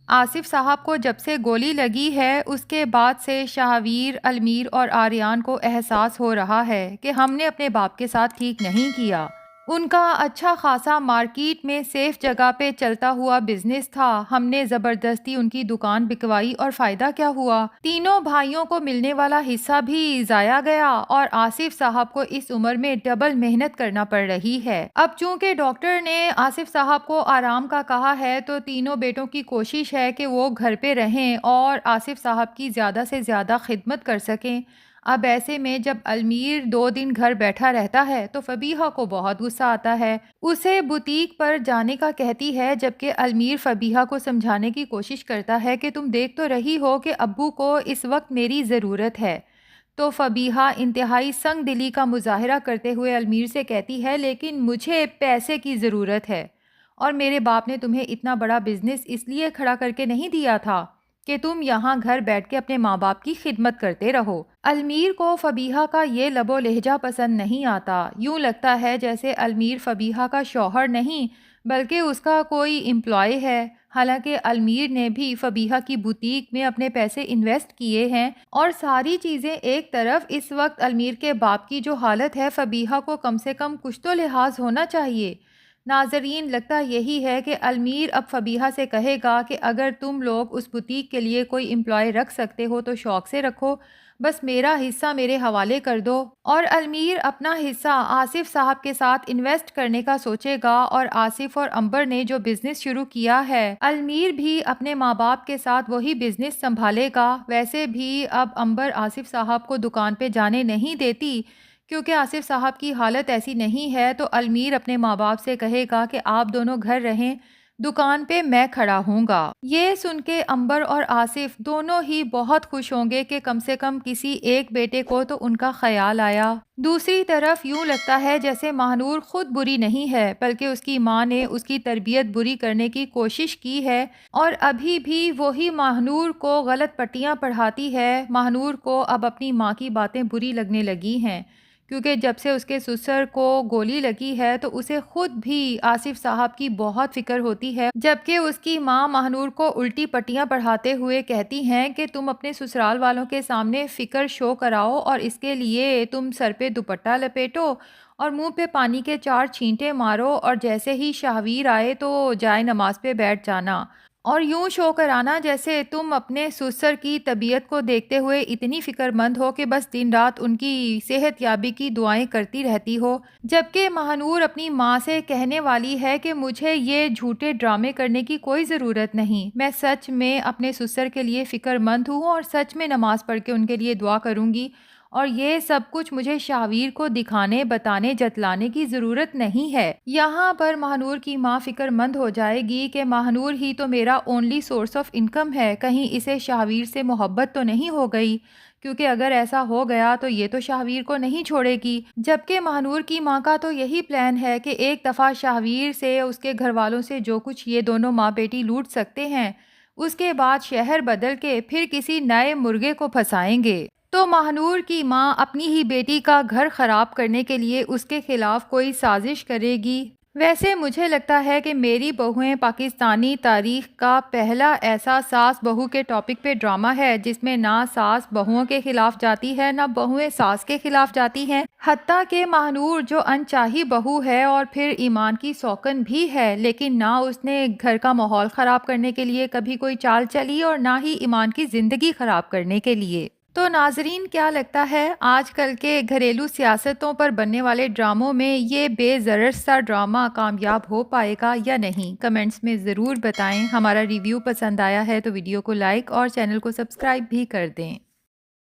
آصف صاحب کو جب سے گولی لگی ہے اس کے بعد سے شاہویر، المیر اور آریان کو احساس ہو رہا ہے کہ ہم نے اپنے باپ کے ساتھ ٹھیک نہیں کیا۔ ان کا اچھا خاصا مارکیٹ میں سیف جگہ پہ چلتا ہوا بزنس تھا، ہم نے زبردستی ان کی دکان بکوائی اور فائدہ کیا ہوا؟ تینوں بھائیوں کو ملنے والا حصہ بھی ضائع گیا اور آصف صاحب کو اس عمر میں ڈبل محنت کرنا پڑ رہی ہے۔ اب چونکہ ڈاکٹر نے آصف صاحب کو آرام کا کہا ہے تو تینوں بیٹوں کی کوشش ہے کہ وہ گھر پہ رہیں اور آصف صاحب کی زیادہ سے زیادہ خدمت کر سکیں۔ اب ایسے میں جب المیر 2 دن گھر بیٹھا رہتا ہے تو فبیحہ کو بہت غصہ آتا ہے، اسے بوتیک پر جانے کا کہتی ہے، جبکہ المیر فبیحہ کو سمجھانے کی کوشش کرتا ہے کہ تم دیکھ تو رہی ہو کہ ابو کو اس وقت میری ضرورت ہے۔ تو فبیحہ انتہائی سنگ دلی کا مظاہرہ کرتے ہوئے المیر سے کہتی ہے، لیکن مجھے پیسے کی ضرورت ہے اور میرے باپ نے تمہیں اتنا بڑا بزنس اس لیے کھڑا کر کے نہیں دیا تھا کہ تم یہاں گھر بیٹھ کے اپنے ماں باپ کی خدمت کرتے رہو۔ المیر کو فبیحہ کا یہ لب و لہجہ پسند نہیں آتا، یوں لگتا ہے جیسے المیر فبیحہ کا شوہر نہیں بلکہ اس کا کوئی امپلائی ہے، حالانکہ المیر نے بھی فبیحہ کی بوتیک میں اپنے پیسے انویسٹ کیے ہیں۔ اور ساری چیزیں ایک طرف، اس وقت المیر کے باپ کی جو حالت ہے، فبیحہ کو کم سے کم کچھ تو لحاظ ہونا چاہیے۔ ناظرین، لگتا یہی ہے کہ المیر اب فبیحہ سے کہے گا کہ اگر تم لوگ اس بوتیک کے لیے کوئی امپلائی رکھ سکتے ہو تو شوق سے رکھو، بس میرا حصہ میرے حوالے کر دو۔ اور المیر اپنا حصہ آصف صاحب کے ساتھ انویسٹ کرنے کا سوچے گا، اور آصف اور امبر نے جو بزنس شروع کیا ہے، المیر بھی اپنے ماں باپ کے ساتھ وہی بزنس سنبھالے گا۔ ویسے بھی اب امبر آصف صاحب کو دکان پہ جانے نہیں دیتی، کیونکہ آصف صاحب کی حالت ایسی نہیں ہے، تو المیر اپنے ماں باپ سے کہے گا کہ آپ دونوں گھر رہیں، دکان پہ میں کھڑا ہوں گا۔ یہ سن کے امبر اور آصف دونوں ہی بہت خوش ہوں گے کہ کم سے کم کسی ایک بیٹے کو تو ان کا خیال آیا۔ دوسری طرف یوں لگتا ہے جیسے ماہنور خود بری نہیں ہے، بلکہ اس کی ماں نے اس کی تربیت بری کرنے کی کوشش کی ہے اور ابھی بھی وہی ماہنور کو غلط پٹیاں پڑھاتی ہے۔ ماہنور کو اب اپنی ماں کی باتیں بری لگنے لگی ہیں، کیونکہ جب سے اس کے سسر کو گولی لگی ہے تو اسے خود بھی آصف صاحب کی بہت فکر ہوتی ہے، جبکہ اس کی ماں ماہنور کو الٹی پٹیاں پڑھاتے ہوئے کہتی ہیں کہ تم اپنے سسرال والوں کے سامنے فکر شو کراؤ اور اس کے لیے تم سر پہ دوپٹہ لپیٹو اور منہ پہ پانی کے 4 چھینٹے مارو اور جیسے ہی شاہویر آئے تو جائے نماز پہ بیٹھ جانا، اور یوں شو کرانا جیسے تم اپنے سسر کی طبیعت کو دیکھتے ہوئے اتنی فکر مند ہو کہ بس دن رات ان کی صحت یابی کی دعائیں کرتی رہتی ہو۔ جبکہ ماہنور اپنی ماں سے کہنے والی ہے کہ مجھے یہ جھوٹے ڈرامے کرنے کی کوئی ضرورت نہیں، میں سچ میں اپنے سسر کے لیے فکر مند ہوں اور سچ میں نماز پڑھ کے ان کے لیے دعا کروں گی، اور یہ سب کچھ مجھے شاہویر کو دکھانے، بتانے، جتلانے کی ضرورت نہیں ہے۔ یہاں پر ماہنور کی ماں فکر مند ہو جائے گی کہ ماہنور ہی تو میرا اونلی سورس آف انکم ہے، کہیں اسے شاہویر سے محبت تو نہیں ہو گئی، کیونکہ اگر ایسا ہو گیا تو یہ تو شاہویر کو نہیں چھوڑے گی۔ جبکہ ماہنور کی ماں کا تو یہی پلان ہے کہ ایک دفعہ شاہویر سے، اس کے گھر والوں سے جو کچھ یہ دونوں ماں بیٹی لوٹ سکتے ہیں، اس کے بعد شہر بدل کے پھر کسی نئے مرغے کو پھنسائیں گے۔ تو ماہنور کی ماں اپنی ہی بیٹی کا گھر خراب کرنے کے لیے اس کے خلاف کوئی سازش کرے گی۔ ویسے مجھے لگتا ہے کہ میری بہویں پاکستانی تاریخ کا پہلا ایسا ساس بہو کے ٹاپک پہ ڈرامہ ہے جس میں نہ ساس بہوؤں کے خلاف جاتی ہے، نہ بہویں ساس کے خلاف جاتی ہیں۔ حتیٰ کہ ماہنور جو انچاہی بہو ہے اور پھر ایمان کی سوکن بھی ہے، لیکن نہ اس نے گھر کا ماحول خراب کرنے کے لیے کبھی کوئی چال چلی اور نہ ہی ایمان کی زندگی خراب کرنے کے لیے۔ تو ناظرین، کیا لگتا ہے آج کل کے گھریلو سیاستوں پر بننے والے ڈراموں میں یہ بے ضرر سا ڈرامہ کامیاب ہو پائے گا یا نہیں؟ کمنٹس میں ضرور بتائیں۔ ہمارا ریویو پسند آیا ہے تو ویڈیو کو لائک اور چینل کو سبسکرائب بھی کر دیں۔